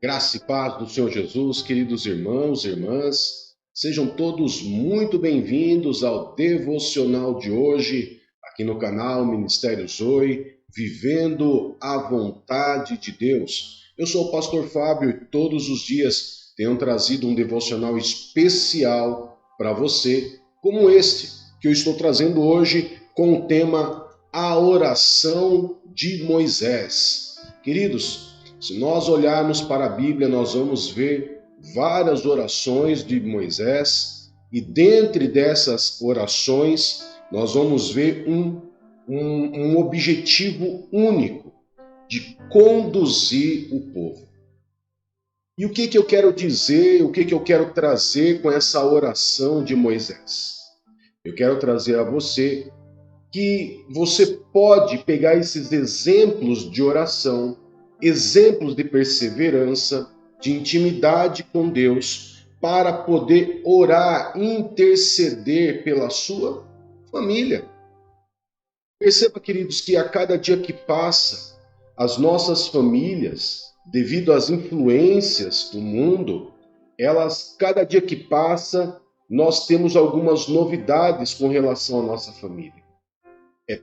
Graça e paz do Senhor Jesus, queridos irmãos e irmãs, sejam todos muito bem-vindos ao devocional de hoje, aqui no canal Ministério Zoe, vivendo a vontade de Deus. Eu sou o pastor Fábio e todos os dias tenho trazido um devocional especial para você, como este que eu estou trazendo hoje com o tema A Oração de Moisés. Queridos, se nós olharmos para a Bíblia, nós vamos ver várias orações de Moisés e dentre dessas orações nós vamos ver um objetivo único de conduzir o povo. E o que eu quero dizer, o que eu quero trazer com essa oração de Moisés? Eu quero trazer a você que você pode pegar esses exemplos de oração, exemplos de perseverança, de intimidade com Deus, para poder orar, interceder pela sua família. Perceba, queridos, que a cada dia que passa, as nossas famílias, devido às influências do mundo, cada dia que passa, nós temos algumas novidades com relação à nossa família.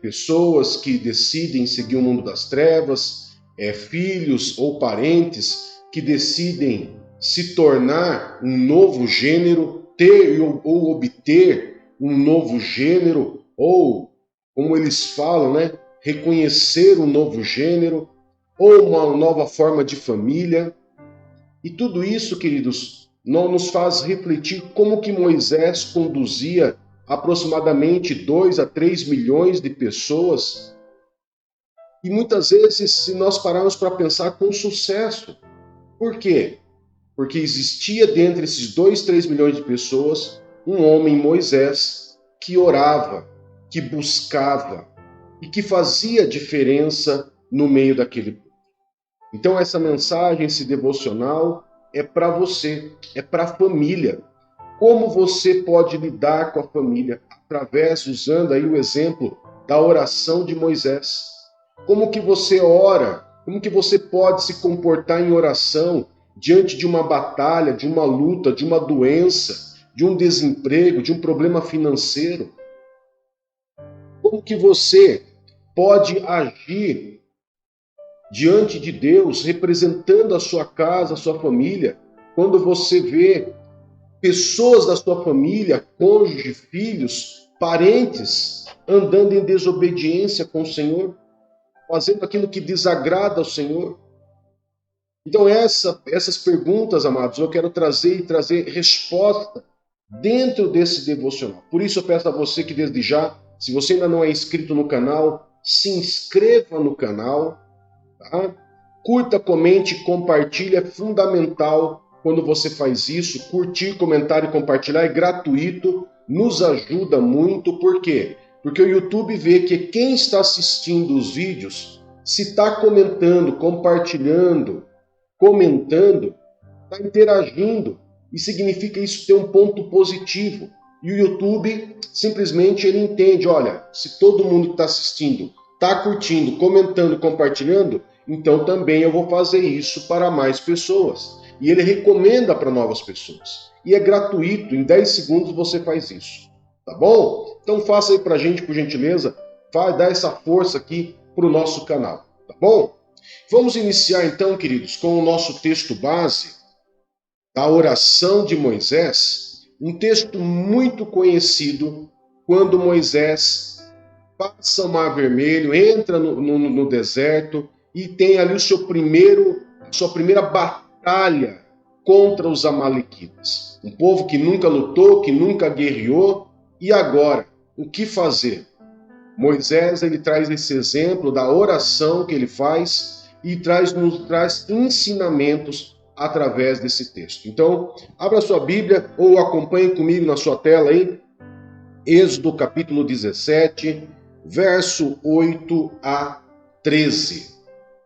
Pessoas que decidem seguir o mundo das trevas, filhos ou parentes que decidem se tornar um novo gênero, ter ou obter um novo gênero, ou, como eles falam, reconhecer um novo gênero, ou uma nova forma de família. E tudo isso, queridos, não nos faz refletir como que Moisés conduzia aproximadamente 2 a 3 milhões de pessoas. E muitas vezes, se nós pararmos para pensar, com sucesso. Por quê? Porque existia dentre esses 2, 3 milhões de pessoas um homem, Moisés, que orava, que buscava e que fazia diferença no meio daquele povo. Então essa mensagem, esse devocional, é para você, é para a família. Como você pode lidar com a família usando aí o exemplo da oração de Moisés. Como que você ora? Como que você pode se comportar em oração diante de uma batalha, de uma luta, de uma doença, de um desemprego, de um problema financeiro? Como que você pode agir diante de Deus, representando a sua casa, a sua família, quando você vê pessoas da sua família, cônjuge, filhos, parentes, andando em desobediência com o Senhor, fazendo aquilo que desagrada ao Senhor? Então essas perguntas, amados, eu quero trazer resposta dentro desse devocional. Por isso eu peço a você que desde já, se você ainda não é inscrito no canal, se inscreva no canal, tá? Curta, comente, compartilhe, é fundamental. Quando você faz isso, curtir, comentar e compartilhar é gratuito, nos ajuda muito. Por quê? Porque o YouTube vê que quem está assistindo os vídeos, se está comentando, compartilhando, está interagindo, e significa isso ter um ponto positivo. E o YouTube simplesmente ele entende, olha, se todo mundo que está assistindo está curtindo, comentando, compartilhando, então também eu vou fazer isso para mais pessoas. E ele recomenda para novas pessoas. E é gratuito, em 10 segundos você faz isso. Tá bom? Então faça aí para a gente, por gentileza. Vai dar essa força aqui para o nosso canal. Tá bom? Vamos iniciar então, queridos, com o nosso texto base, da oração de Moisés. Um texto muito conhecido quando Moisés passa o Mar Vermelho, entra no deserto e tem ali sua primeira batalha contra os amalequitas. Um povo que nunca lutou, que nunca guerreou. E agora, o que fazer? Moisés ele traz esse exemplo da oração que ele faz e nos traz ensinamentos através desse texto. Então, abra sua Bíblia ou acompanhe comigo na sua tela aí. Êxodo capítulo 17, verso 8 a 13.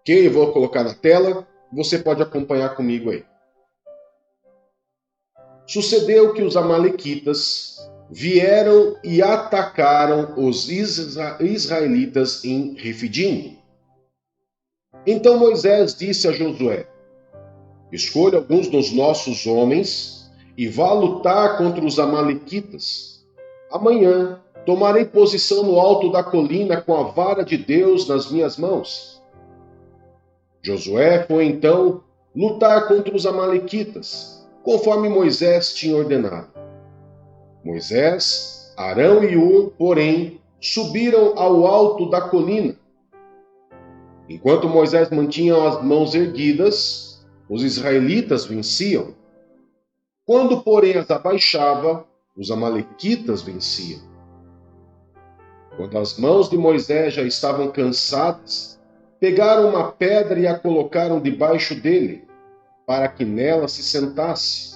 Ok? Eu vou colocar na tela. Você pode acompanhar comigo aí. Sucedeu que os amalequitas vieram e atacaram os israelitas em Refidim. Então Moisés disse a Josué: Escolha alguns dos nossos homens e vá lutar contra os amalequitas. Amanhã tomarei posição no alto da colina com a vara de Deus nas minhas mãos. Josué foi então lutar contra os amalequitas, conforme Moisés tinha ordenado. Moisés, Arão e Hur, porém, subiram ao alto da colina. Enquanto Moisés mantinha as mãos erguidas, os israelitas venciam. Quando, porém, as abaixava, os amalequitas venciam. Quando as mãos de Moisés já estavam cansadas, pegaram uma pedra e a colocaram debaixo dele, para que nela se sentasse.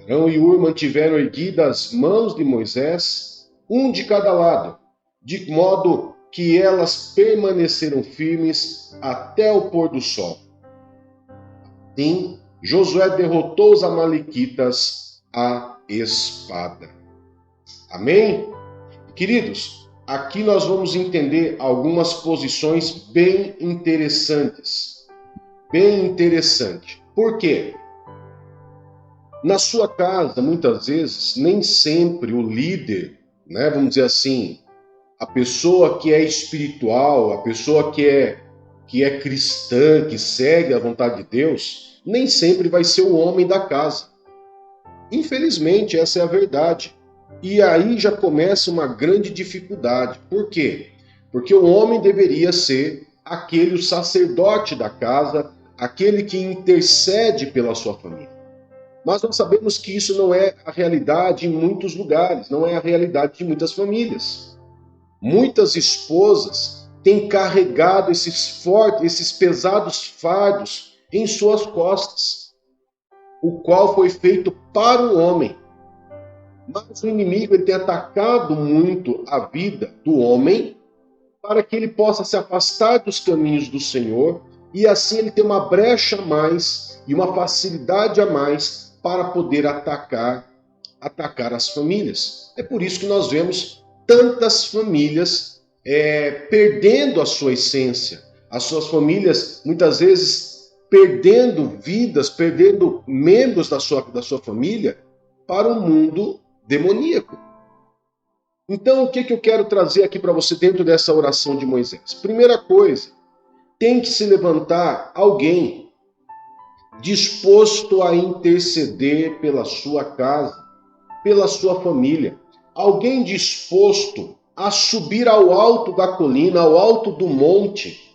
Arão e Hur mantiveram erguidas as mãos de Moisés, um de cada lado, de modo que elas permaneceram firmes até o pôr do sol. Assim, Josué derrotou os amalequitas à espada. Amém? Queridos, aqui nós vamos entender algumas posições bem interessantes. Bem interessante. Por quê? Na sua casa, muitas vezes, nem sempre o líder, vamos dizer assim, a pessoa que é espiritual, a pessoa que é cristã, que segue a vontade de Deus, nem sempre vai ser o homem da casa. Infelizmente, essa é a verdade. E aí já começa uma grande dificuldade. Por quê? Porque o homem deveria ser aquele o sacerdote da casa, aquele que intercede pela sua família. Mas nós sabemos que isso não é a realidade em muitos lugares, não é a realidade de muitas famílias. Muitas esposas têm carregado esses pesados fardos em suas costas, o qual foi feito para o homem. Mas o inimigo tem atacado muito a vida do homem para que ele possa se afastar dos caminhos do Senhor e assim ele ter uma brecha a mais e uma facilidade a mais para poder atacar as famílias. É por isso que nós vemos tantas famílias perdendo a sua essência, as suas famílias muitas vezes perdendo vidas, perdendo membros da sua família para o mundo demoníaco. Então, o que eu quero trazer aqui para você dentro dessa oração de Moisés? Primeira coisa, tem que se levantar alguém disposto a interceder pela sua casa, pela sua família. Alguém disposto a subir ao alto da colina, ao alto do monte.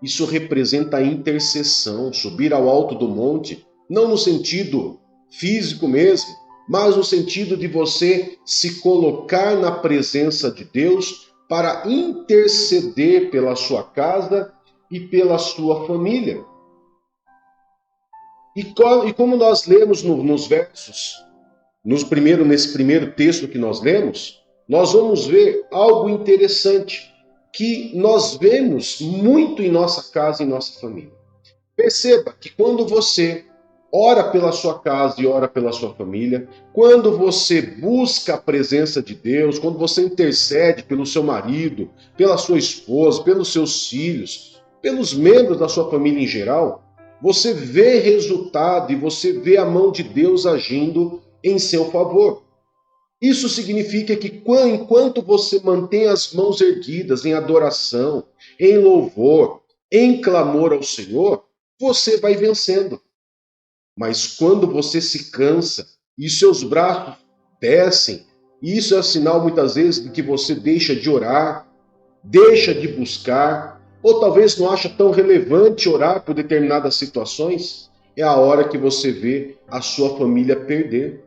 Isso representa a intercessão, subir ao alto do monte, não no sentido físico mesmo, mas no sentido de você se colocar na presença de Deus para interceder pela sua casa e pela sua família. E como nós lemos nos versos, nesse primeiro texto que nós lemos, nós vamos ver algo interessante que nós vemos muito em nossa casa e em nossa família. Perceba que quando você ora pela sua casa e ora pela sua família, quando você busca a presença de Deus, quando você intercede pelo seu marido, pela sua esposa, pelos seus filhos, pelos membros da sua família em geral, você vê resultado e você vê a mão de Deus agindo em seu favor. Isso significa que enquanto você mantém as mãos erguidas em adoração, em louvor, em clamor ao Senhor, você vai vencendo. Mas quando você se cansa e seus braços descem, isso é sinal muitas vezes de que você deixa de orar, deixa de buscar, ou talvez não acha tão relevante orar por determinadas situações, é a hora que você vê a sua família perder.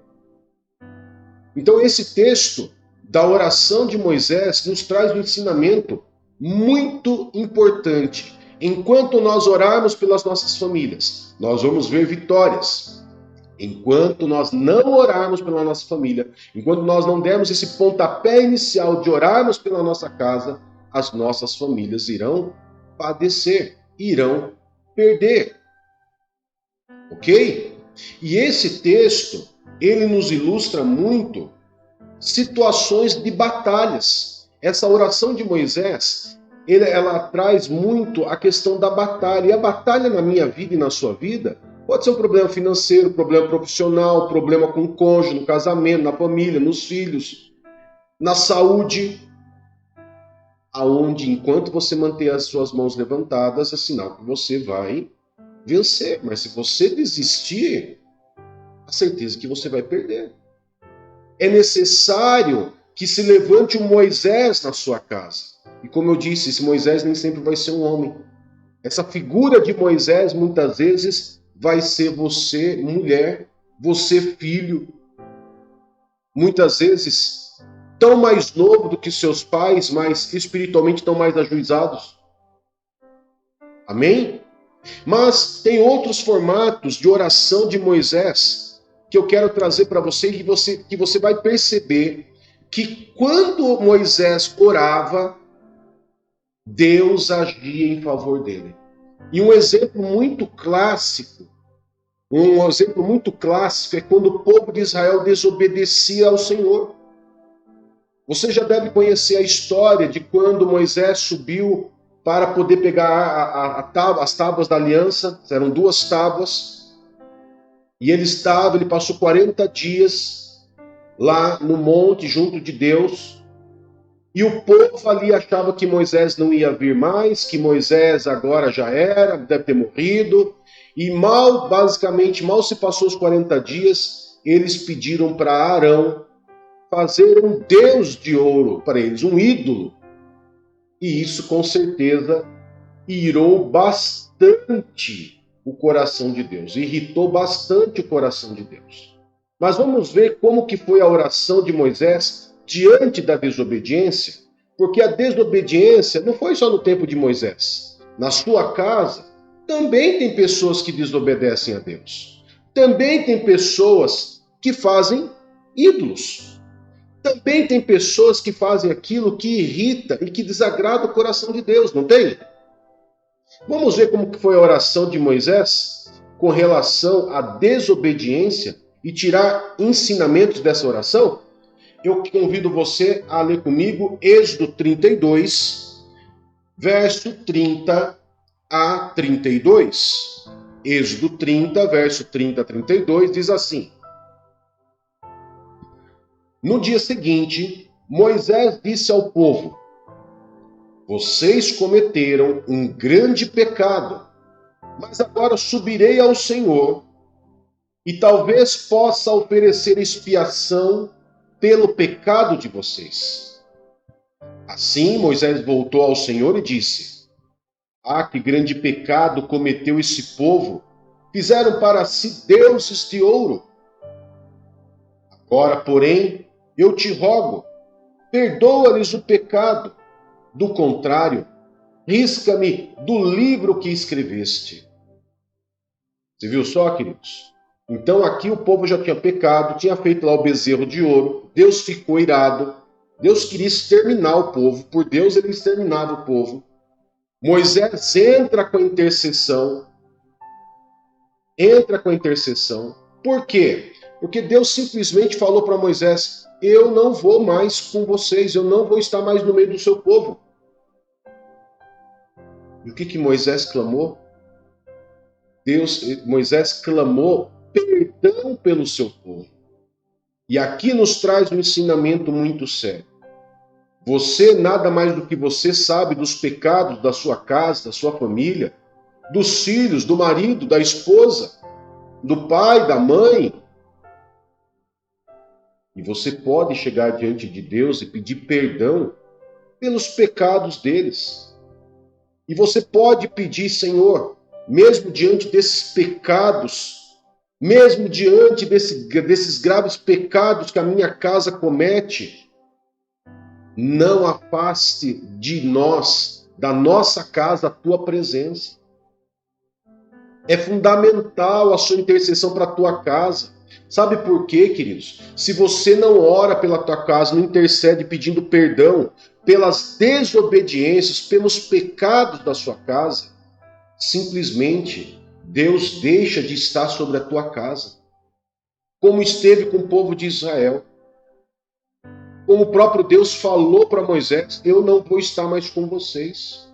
Então esse texto da oração de Moisés nos traz um ensinamento muito importante. Enquanto nós orarmos pelas nossas famílias, nós vamos ver vitórias. Enquanto nós não orarmos pela nossa família, enquanto nós não dermos esse pontapé inicial de orarmos pela nossa casa, as nossas famílias irão padecer, irão perder. Ok? E esse texto, ele nos ilustra muito situações de batalhas. Essa oração de Moisés ela traz muito a questão da batalha. E a batalha na minha vida e na sua vida pode ser um problema financeiro, problema profissional, problema com o cônjuge, no casamento, na família, nos filhos, na saúde, aonde enquanto você manter as suas mãos levantadas, é sinal que você vai vencer. Mas se você desistir, a certeza que você vai perder. É necessário que se levante um Moisés na sua casa. E como eu disse, esse Moisés nem sempre vai ser um homem. Essa figura de Moisés, muitas vezes, vai ser você, mulher, você, filho. Muitas vezes, tão mais novo do que seus pais, mas espiritualmente tão mais ajuizados. Amém? Mas tem outros formatos de oração de Moisés que eu quero trazer para você e que você vai perceber que quando Moisés orava, Deus agia em favor dele. E um exemplo muito clássico é quando o povo de Israel desobedecia ao Senhor. Você já deve conhecer a história de quando Moisés subiu para poder pegar as tábuas da aliança, eram 2 tábuas, e ele passou 40 dias lá no monte junto de Deus, e o povo ali achava que Moisés não ia vir mais, que Moisés agora já era, deve ter morrido, e mal se passou os 40 dias, eles pediram para Arão fazer um deus de ouro para eles, um ídolo. E isso, com certeza, irou bastante o coração de Deus, irritou bastante o coração de Deus. Mas vamos ver como que foi a oração de Moisés diante da desobediência, porque a desobediência não foi só no tempo de Moisés. Na sua casa, também tem pessoas que desobedecem a Deus. Também tem pessoas que fazem ídolos. Também tem pessoas que fazem aquilo que irrita e que desagrada o coração de Deus, não tem? Vamos ver como que foi a oração de Moisés com relação à desobediência e tirar ensinamentos dessa oração? Eu convido você a ler comigo Êxodo 32, verso 30 a 32. Êxodo 30, verso 30 a 32, diz assim: No dia seguinte, Moisés disse ao povo: Vocês cometeram um grande pecado, mas agora subirei ao Senhor e talvez possa oferecer expiação pelo pecado de vocês. Assim, Moisés voltou ao Senhor e disse: que grande pecado cometeu esse povo! Fizeram para si deuses de ouro. Agora, porém, eu te rogo, perdoa-lhes o pecado. Do contrário, risca-me do livro que escreveste. Você viu só, queridos? Então aqui o povo já tinha pecado, tinha feito lá o bezerro de ouro, Deus ficou irado, Deus queria exterminar o povo, por Deus ele exterminava o povo. Moisés entra com a intercessão. Por quê? Porque Deus simplesmente falou para Moisés: eu não vou mais com vocês, eu não vou estar mais no meio do seu povo. E o que Moisés clamou? Moisés clamou perdão pelo seu povo. E aqui nos traz um ensinamento muito sério. Você, nada mais do que você, sabe dos pecados da sua casa, da sua família, dos filhos, do marido, da esposa, do pai, da mãe. E você pode chegar diante de Deus e pedir perdão pelos pecados deles. E você pode pedir: Senhor, mesmo diante desses pecados, mesmo diante desses graves pecados que a minha casa comete, não afaste de nós, da nossa casa, a tua presença. É fundamental a sua intercessão para a tua casa. Sabe por quê, queridos? Se você não ora pela tua casa, não intercede pedindo perdão pelas desobediências, pelos pecados da sua casa, simplesmente Deus deixa de estar sobre a tua casa, como esteve com o povo de Israel. Como o próprio Deus falou para Moisés, eu não vou estar mais com vocês.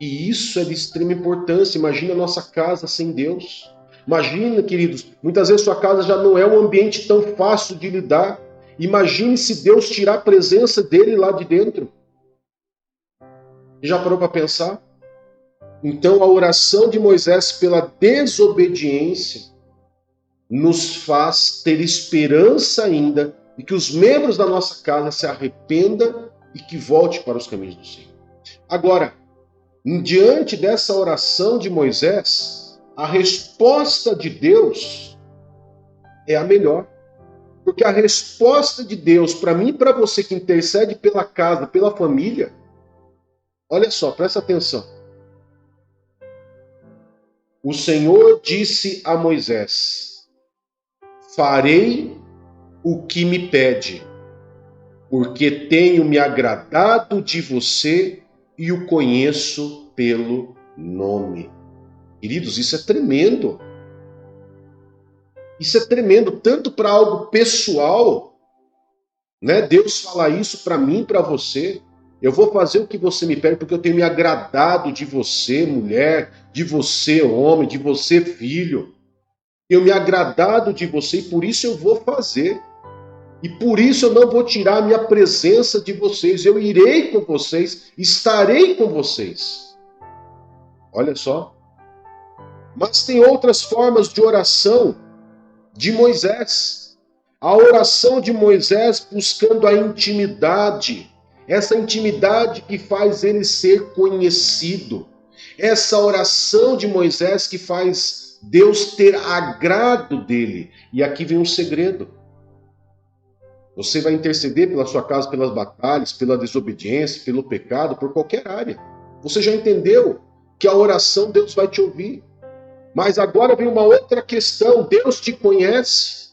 E isso é de extrema importância. Imagina a nossa casa sem Deus. Imagina, queridos, muitas vezes sua casa já não é um ambiente tão fácil de lidar. Imagine se Deus tirar a presença dele lá de dentro. Já parou para pensar? Então a oração de Moisés pela desobediência nos faz ter esperança ainda de que os membros da nossa casa se arrependam e que volte para os caminhos do Senhor. Agora, diante dessa oração de Moisés, a resposta de Deus é a melhor. Porque a resposta de Deus para mim e para você que intercede pela casa, pela família, olha só, presta atenção. O Senhor disse a Moisés: farei o que me pede, porque tenho me agradado de você e o conheço pelo nome. Queridos, isso é tremendo. Isso é tremendo, tanto para algo pessoal, né? Deus fala isso para mim, para você. Eu vou fazer o que você me pede, porque eu tenho me agradado de você, mulher, de você, homem, de você, filho. Eu me agradado de você e por isso eu vou fazer. E por isso eu não vou tirar a minha presença de vocês. Eu irei com vocês, estarei com vocês. Olha só. Mas tem outras formas de oração de Moisés. A oração de Moisés buscando a intimidade. Essa intimidade que faz ele ser conhecido. Essa oração de Moisés que faz Deus ter agrado dele. E aqui vem um segredo. Você vai interceder pela sua casa, pelas batalhas, pela desobediência, pelo pecado, por qualquer área. Você já entendeu que a oração Deus vai te ouvir. Mas agora vem uma outra questão. Deus te conhece.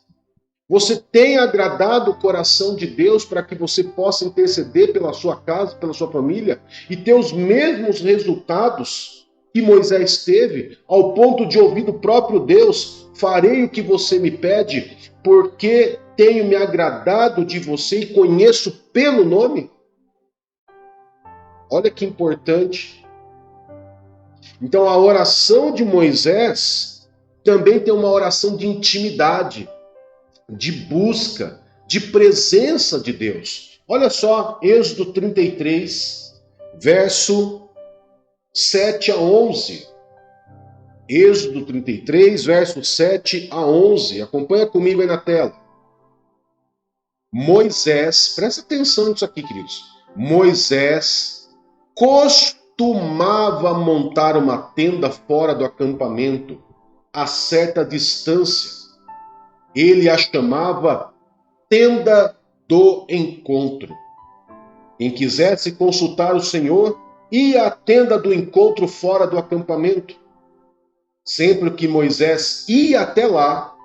Você tem agradado o coração de Deus para que você possa interceder pela sua casa, pela sua família e ter os mesmos resultados que Moisés teve, ao ponto de ouvir do próprio Deus: farei o que você me pede, porque tenho me agradado de você e conheço pelo nome? Olha que importante. Então a oração de Moisés também tem uma oração de intimidade, de busca, de presença de Deus. Olha só, Êxodo 33, verso 7 a 11. Êxodo 33, verso 7 a 11. Acompanha comigo aí na tela. Moisés, presta atenção nisso aqui, queridos. Moisés costumava montar uma tenda fora do acampamento, a certa distância. Ele a chamava tenda do encontro. Quem quisesse consultar o Senhor, ia à tenda do encontro fora do acampamento. Sempre que Moisés ia até lá,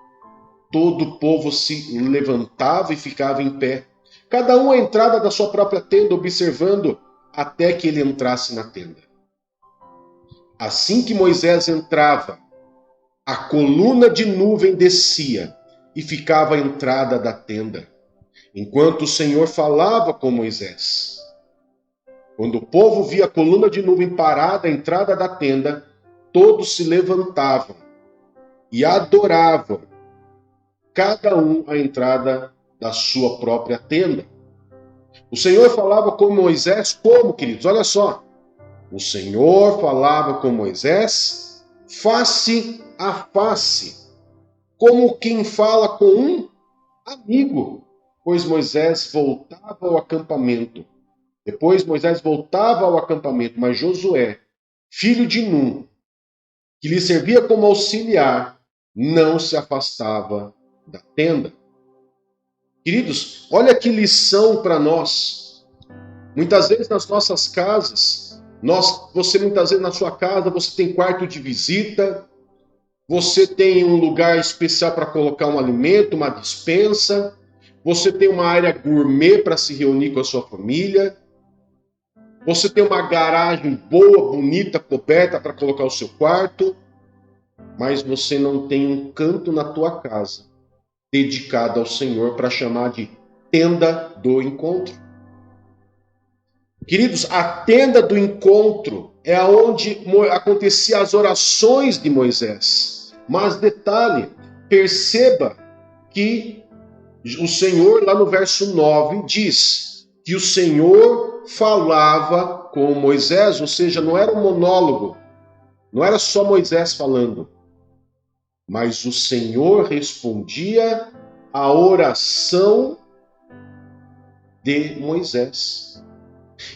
todo o povo se levantava e ficava em pé, cada um à entrada da sua própria tenda, observando até que ele entrasse na tenda. Assim que Moisés entrava, a coluna de nuvem descia e ficava à entrada da tenda, enquanto o Senhor falava com Moisés. Quando o povo via a coluna de nuvem parada à entrada da tenda, todos se levantavam e adoravam, cada um à entrada da sua própria tenda. O Senhor falava com Moisés como, queridos? Olha só. O Senhor falava com Moisés face a face, como quem fala com um amigo, pois Moisés voltava ao acampamento. Depois Moisés voltava ao acampamento, mas Josué, filho de Num, que lhe servia como auxiliar, não se afastava da tenda. Queridos, olha que lição para nós. Muitas vezes nas nossas casas, você muitas vezes na sua casa, você tem quarto de visita, você tem um lugar especial para colocar um alimento, uma despensa, você tem uma área gourmet para se reunir com a sua família, você tem uma garagem boa, bonita, coberta para colocar o seu quarto, mas você não tem um canto na tua casa dedicada ao Senhor para chamar de tenda do encontro. Queridos, a tenda do encontro é onde aconteciam as orações de Moisés. Mas detalhe, perceba que o Senhor, lá no verso 9, diz que o Senhor falava com Moisés, ou seja, não era um monólogo, não era só Moisés falando, mas o Senhor respondia à oração de Moisés.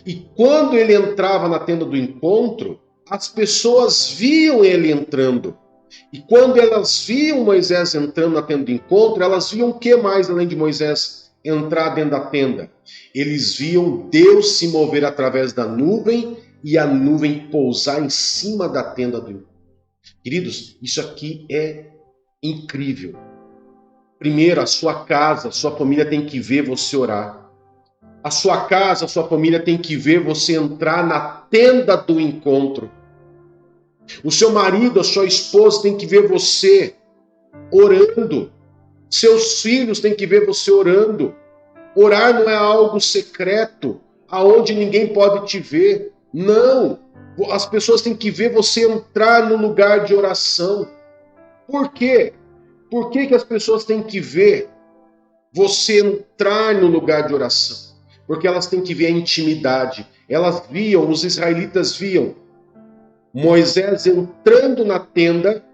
E quando ele entrava na tenda do encontro, as pessoas viam ele entrando. E quando elas viam Moisés entrando na tenda do encontro, elas viam o que mais além de Moisés entrar dentro da tenda? Eles viam Deus se mover através da nuvem e a nuvem pousar em cima da tenda do encontro. Queridos, isso aqui é incrível. Primeiro, a sua casa, a sua família tem que ver você orar. A sua casa, a sua família tem que ver você entrar na tenda do encontro. O seu marido, a sua esposa tem que ver você orando. Seus filhos têm que ver você orando. Orar não é algo secreto, aonde ninguém pode te ver. Não. As pessoas têm que ver você entrar no lugar de oração. Por quê? Por que as pessoas têm que ver você entrar no lugar de oração? Porque elas têm que ver a intimidade. Elas viam, os israelitas viam Moisés entrando na tenda,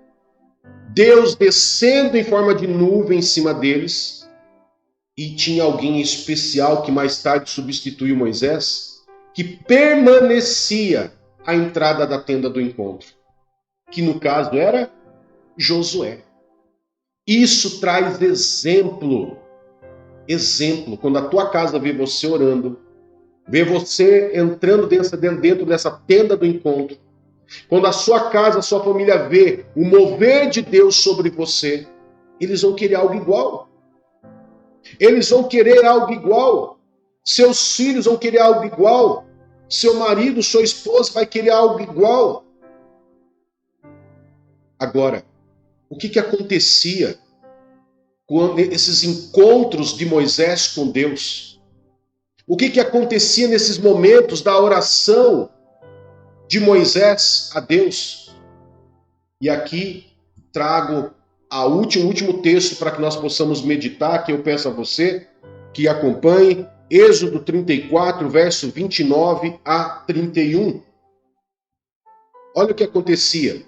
Deus descendo em forma de nuvem em cima deles, e tinha alguém especial que mais tarde substituiu Moisés, que permanecia à entrada da tenda do encontro, que no caso era Josué. Isso traz exemplo. Quando a tua casa vê você orando, vê você entrando dentro dessa tenda do encontro, quando a sua casa, a sua família vê o mover de Deus sobre você, eles vão querer algo igual. Eles vão querer algo igual. Seus filhos vão querer algo igual. Seu marido, sua esposa vai querer algo igual. Agora, o que acontecia quando esses encontros de Moisés com Deus? O que acontecia nesses momentos da oração de Moisés a Deus? E aqui trago o último texto para que nós possamos meditar, que eu peço a você que acompanhe, Êxodo 34, verso 29 a 31. Olha o que acontecia.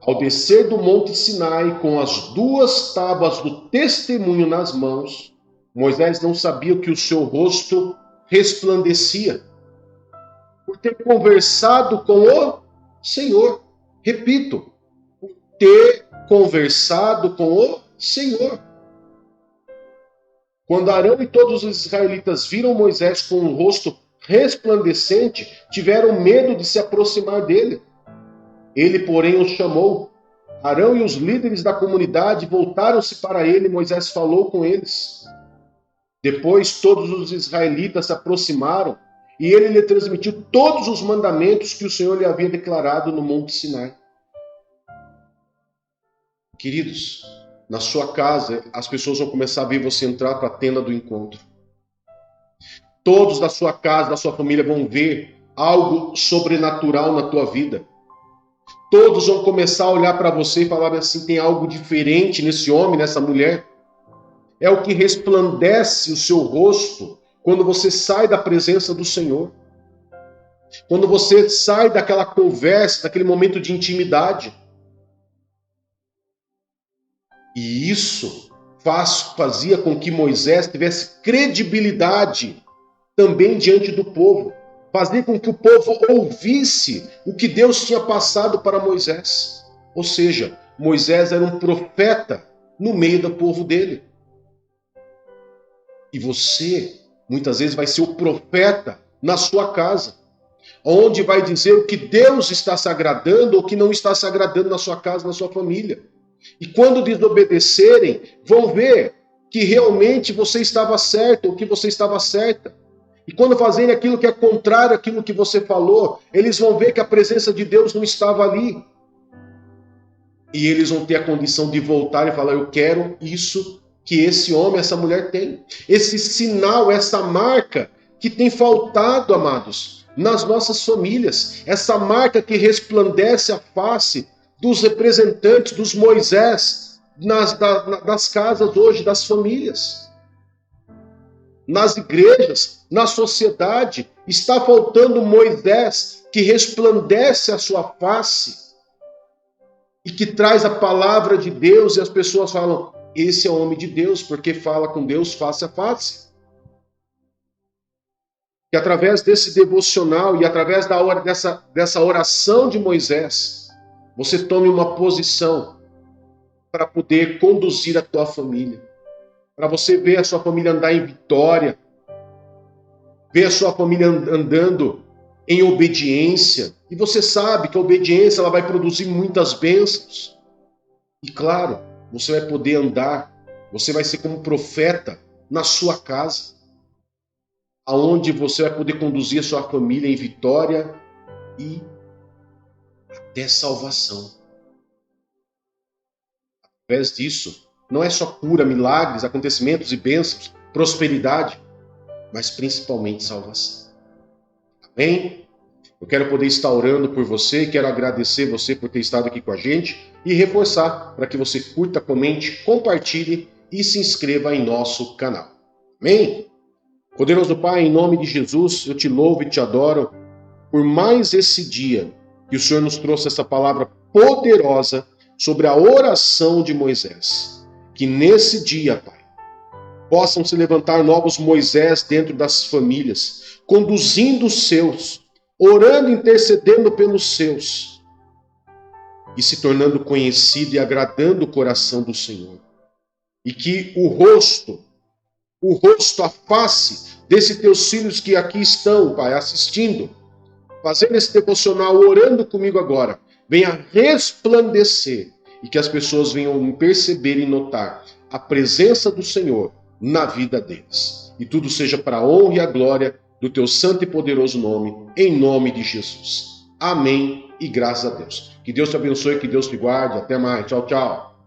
Ao descer do Monte Sinai com as 2 tábuas do testemunho nas mãos, Moisés não sabia que o seu rosto resplandecia, por ter conversado com o Senhor. Repito, por ter conversado com o Senhor. Quando Arão e todos os israelitas viram Moisés com um rosto resplandecente, tiveram medo de se aproximar dele. Ele, porém, os chamou. Arão e os líderes da comunidade voltaram-se para ele e Moisés falou com eles. Depois todos os israelitas se aproximaram e ele lhe transmitiu todos os mandamentos que o Senhor lhe havia declarado no Monte Sinai. Queridos, na sua casa as pessoas vão começar a ver você entrar para a tenda do encontro. Todos da sua casa, da sua família vão ver algo sobrenatural na tua vida. Todos vão começar a olhar para você e falar assim, tem algo diferente nesse homem, nessa mulher. É o que resplandece o seu rosto quando você sai da presença do Senhor. Quando você sai daquela conversa, daquele momento de intimidade. E isso fazia com que Moisés tivesse credibilidade também diante do povo. Fazia com que o povo ouvisse o que Deus tinha passado para Moisés. Ou seja, Moisés era um profeta no meio do povo dele. E você, muitas vezes, vai ser o profeta na sua casa, onde vai dizer o que Deus está se agradando ou o que não está se agradando na sua casa, na sua família. E quando desobedecerem, vão ver que realmente você estava certo ou que você estava certa. E quando fazerem aquilo que é contrário àquilo que você falou, eles vão ver que a presença de Deus não estava ali. E eles vão ter a condição de voltar e falar: eu quero isso que esse homem, essa mulher tem. Esse sinal, essa marca que tem faltado, amados, nas nossas famílias. Essa marca que resplandece a face dos representantes, dos Moisés, nas casas hoje, das famílias. Nas igrejas, na sociedade, está faltando Moisés que resplandece a sua face e que traz a palavra de Deus, e as pessoas falam: esse é o homem de Deus, porque fala com Deus face a face. Que através desse devocional e através dessa oração de Moisés, você tome uma posição para poder conduzir a tua família. Para você ver a sua família andar em vitória, ver a sua família andando em obediência. E você sabe que a obediência ela vai produzir muitas bênçãos. E claro, você vai poder andar, você vai ser como profeta na sua casa, aonde você vai poder conduzir a sua família em vitória e até salvação. Através disso, não é só cura, milagres, acontecimentos e bênçãos, prosperidade, mas principalmente salvação. Amém? Eu quero poder estar orando por você, quero agradecer você por ter estado aqui com a gente e reforçar para que você curta, comente, compartilhe e se inscreva em nosso canal. Amém? Poderoso Pai, em nome de Jesus, eu te louvo e te adoro por mais esse dia que o Senhor nos trouxe essa palavra poderosa sobre a oração de Moisés. Que nesse dia, Pai, possam se levantar novos Moisés dentro das famílias, conduzindo os seus, orando e intercedendo pelos seus, e se tornando conhecido e agradando o coração do Senhor. E que o rosto, a face desses teus filhos que aqui estão, Pai, assistindo, fazendo esse devocional, orando comigo agora, venha resplandecer e que as pessoas venham perceber e notar a presença do Senhor na vida deles. E tudo seja para a honra e a glória do teu santo e poderoso nome, em nome de Jesus. Amém e graças a Deus. Que Deus te abençoe, que Deus te guarde. Até mais. Tchau, tchau.